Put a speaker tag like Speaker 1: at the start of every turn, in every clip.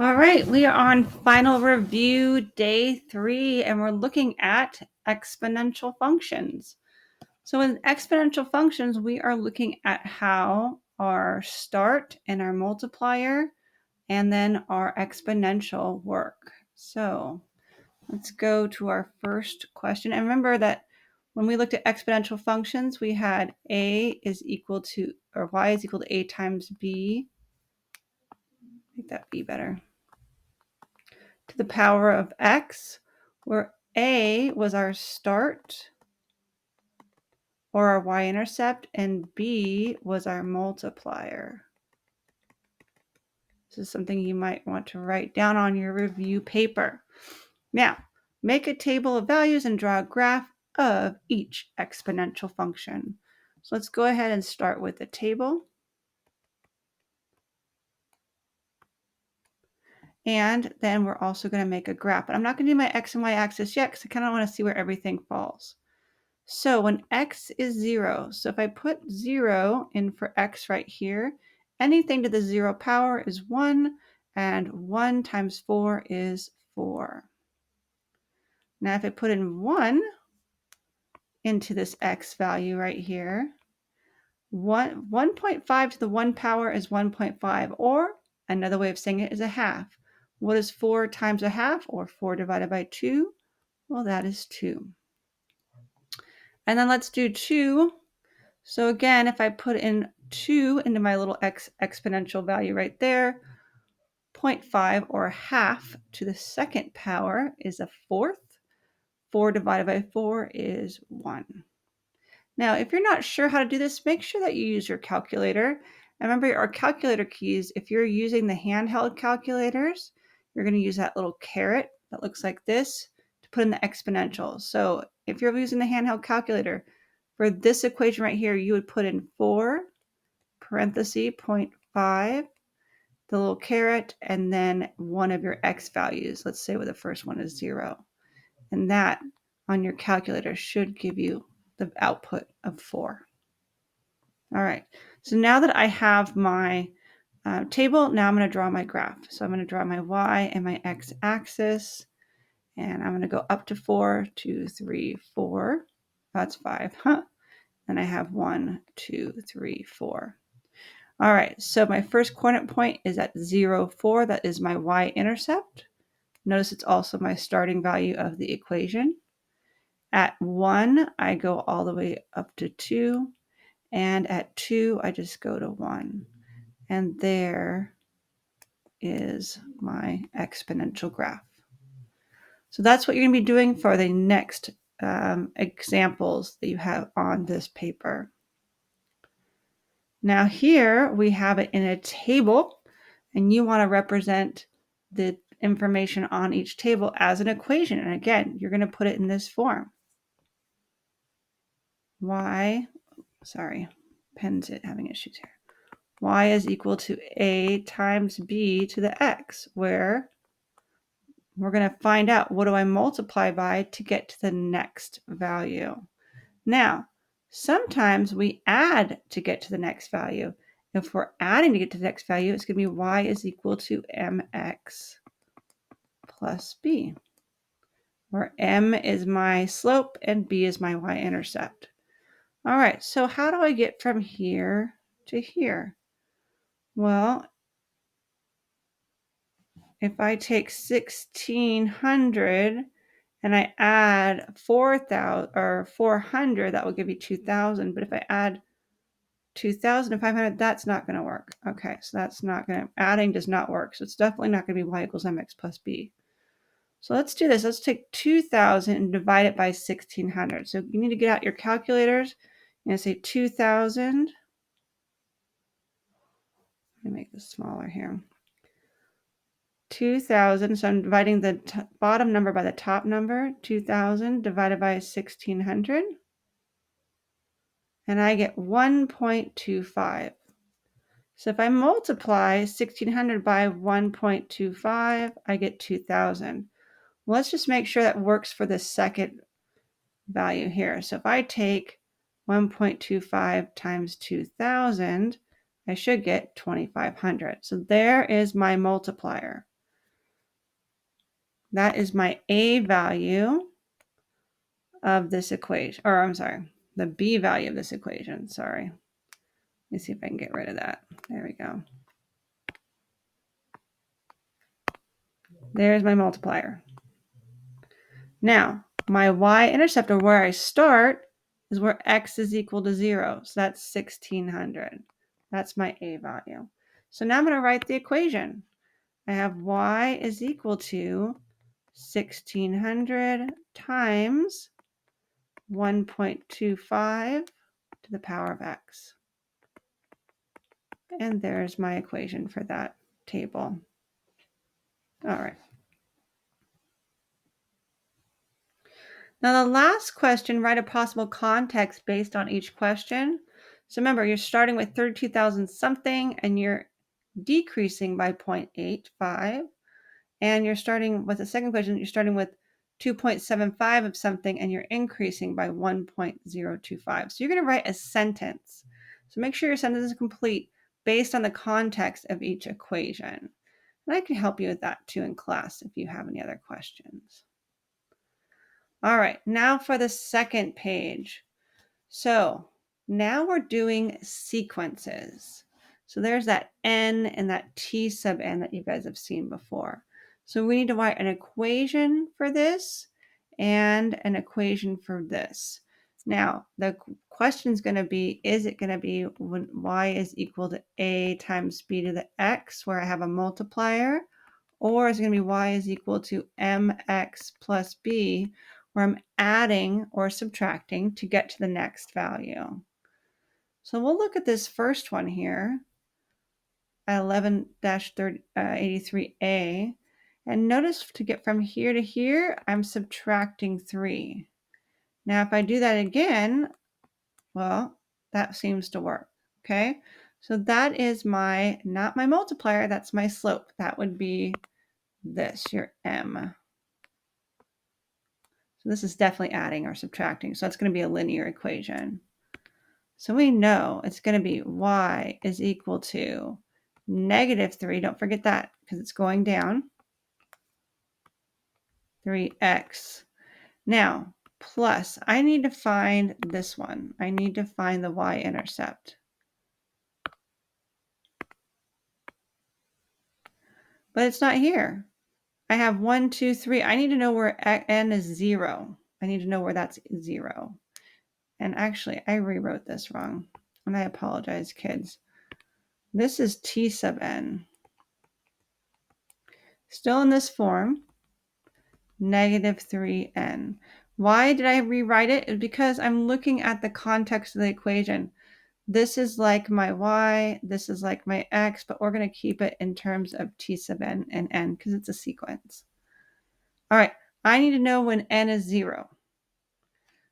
Speaker 1: All right, we are on final review day 3, and we're looking at exponential functions. So in exponential functions, we are looking at how our start and our multiplier and then our exponential work. So let's go to our first question. And remember that when we looked at exponential functions, we had a is equal to, or y is equal to a times b. Make that b better. To the power of x, where a was our start or our y-intercept, and b was our multiplier. This is something you might want to write down on your review paper. Now, make a table of values and draw a graph of each exponential function. So let's go ahead and start with the table. And then we're also going to make a graph. But I'm not going to do my x and y axis yet because I kind of want to see where everything falls. So when x is 0, so if I put 0 in for x right here, anything to the 0 power is 1, and 1 times 4 is 4. Now if I put in 1 into this x value right here, 1.5 to the 1 power is 1.5, or another way of saying it is a half. What is 4 times a half, or 4 divided by 2? Well, that is 2. And then let's do 2. So again, if I put in 2 into my little exponential value right there, 0.5 or half to the second power is a fourth. 4 divided by 4 is 1. Now, if you're not sure how to do this, make sure that you use your calculator. And remember our calculator keys, if you're using the handheld calculators, you're going to use that little caret that looks like this to put in the exponential. So if you're using the handheld calculator, for this equation right here, you would put in 4, parenthesis, 0.5, the little caret, and then one of your x values. Let's say the first one is 0. And that on your calculator should give you the output of 4. All right, so now that I have my table, now I'm going to draw my graph. So I'm going to draw my y and my x axis, and I'm going to go up to 4, 2, 3, 4. That's 5, huh? And I have 1, 2, 3, 4. All right, so my first coordinate point is at 0, 4. That is my y-intercept. Notice it's also my starting value of the equation. At 1, I go all the way up to 2. And at 2, I just go to 1. And there is my exponential graph. So that's what you're going to be doing for the next examples that you have on this paper. Now here we have it in a table, and you want to represent the information on each table as an equation. And again, you're going to put it in this form. Pen's having issues here. Y is equal to a times b to the x, where we're going to find out what do I multiply by to get to the next value. Now, sometimes we add to get to the next value. If we're adding to get to the next value, it's going to be y is equal to mx plus b, where m is my slope and b is my y-intercept. All right, so how do I get from here to here? Well, if I take 1,600 and I add 4,000 or 400, that will give you 2,000. But if I add 2,500, that's not going to work. Okay, so that's not going to, adding does not work. So it's definitely not going to be y equals mx plus b. So let's do this. Let's take 2,000 and divide it by 1,600. So you need to get out your calculators. You're going to say 2,000. Let me make this smaller here. 2,000, so I'm dividing the bottom number by the top number, 2,000 divided by 1,600, and I get 1.25. So if I multiply 1,600 by 1.25, I get 2,000. Well, let's just make sure that works for the second value here. So if I take 1.25 times 2,000, I should get 2,500. So there is my multiplier. That is my A value of this equation, or I'm sorry, the B value of this equation, sorry. Let me see if I can get rid of that. There we go. There's my multiplier. Now, my y-intercept, or where I start, is where x is equal to 0. So that's 1600. That's my A value. So now I'm going to write the equation. I have y is equal to 1600 times 1.25 to the power of x. And there's my equation for that table. All right. Now the last question, write a possible context based on each question. So remember, you're starting with 32,000 something and you're decreasing by 0.85. And you're starting with the second question, you're starting with 2.75 of something and you're increasing by 1.025. So you're going to write a sentence. So make sure your sentence is complete based on the context of each equation. And I can help you with that too in class if you have any other questions. All right, now for the second page. So now we're doing sequences. So there's that n and that t sub n that you guys have seen before. So we need to write an equation for this and an equation for this. Now, the question is going to be, is it going to be when y is equal to a times b to the x, where I have a multiplier, or is it going to be y is equal to mx plus b, where I'm adding or subtracting to get to the next value? So we'll look at this first one here, 11-83A, and notice to get from here to here, I'm subtracting 3. Now, if I do that again, well, that seems to work, okay? So that is my, not my multiplier, that's my slope. That would be this, your m. So this is definitely adding or subtracting. So that's going to be a linear equation. So we know it's going to be y is equal to -3. Don't forget that because it's going down. 3x. Now, plus, I need to find this one. I need to find the y-intercept. But it's not here. I have 1, 2, 3. I need to know where n is 0. I need to know where that's 0. And actually, I rewrote this wrong. And I apologize, kids. This is t sub n. Still in this form, -3n. Why did I rewrite it? It's because I'm looking at the context of the equation. This is like my y, this is like my x, but we're going to keep it in terms of t sub n and n because it's a sequence. All right, I need to know when n is 0.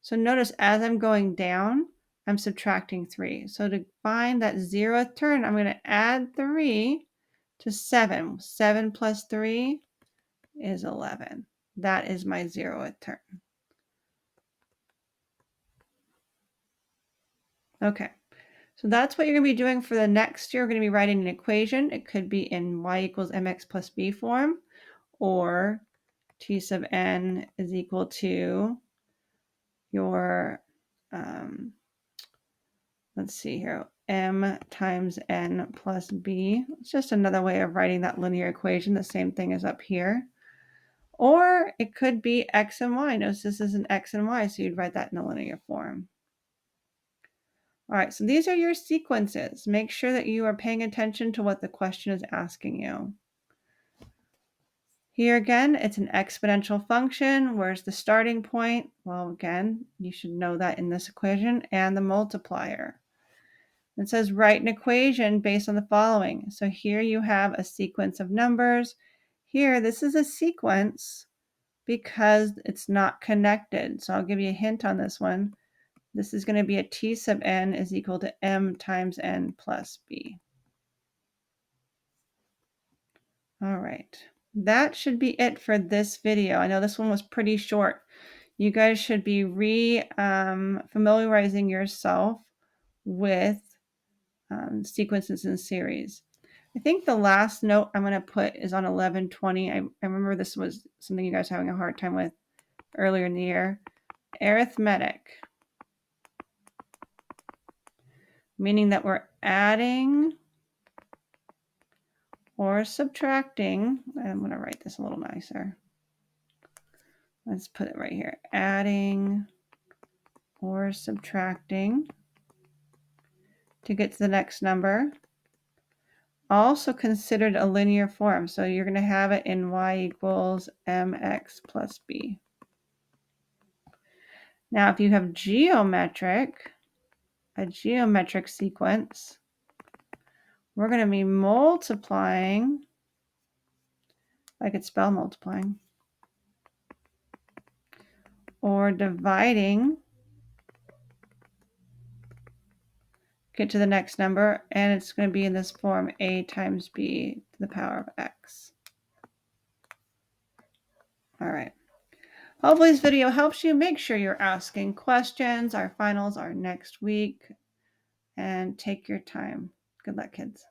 Speaker 1: So notice as I'm going down, I'm subtracting 3. So to find that 0th term, I'm going to add 3 to 7. 7 plus 3 is 11. That is my 0th term. Okay, so that's what you're going to be doing for the next year. You're going to be writing an equation. It could be in y equals mx plus b form, or t sub n is equal to your, let's see here, m times n plus b. It's just another way of writing that linear equation, the same thing as up here. Or it could be x and y. Notice this is an x and y, so you'd write that in a linear form. All right, so these are your sequences. Make sure that you are paying attention to what the question is asking you. Here again, it's an exponential function. Where's the starting point? Well, again, you should know that in this equation, and the multiplier. It says write an equation based on the following. So here you have a sequence of numbers. Here, this is a sequence because it's not connected. So I'll give you a hint on this one. This is going to be a t sub n is equal to m times n plus b. All right, that should be it for this video. I know this one was pretty short. You guys should be familiarizing yourself with sequences and series. I think the last note I'm going to put is on 1120. I remember this was something you guys were having a hard time with earlier in the year. Arithmetic. Meaning that we're adding or subtracting. I'm going to write this a little nicer. Let's put it right here. Adding or subtracting to get to the next number. Also considered a linear form. So you're going to have it in y equals mx plus b. Now, if you have a geometric sequence, we're going to be multiplying. I could spell multiplying. Or dividing. Get to the next number, and it's going to be in this form, a times b to the power of x. All right. Hopefully this video helps you. Make sure you're asking questions. Our finals are next week, and take your time. Good luck, kids.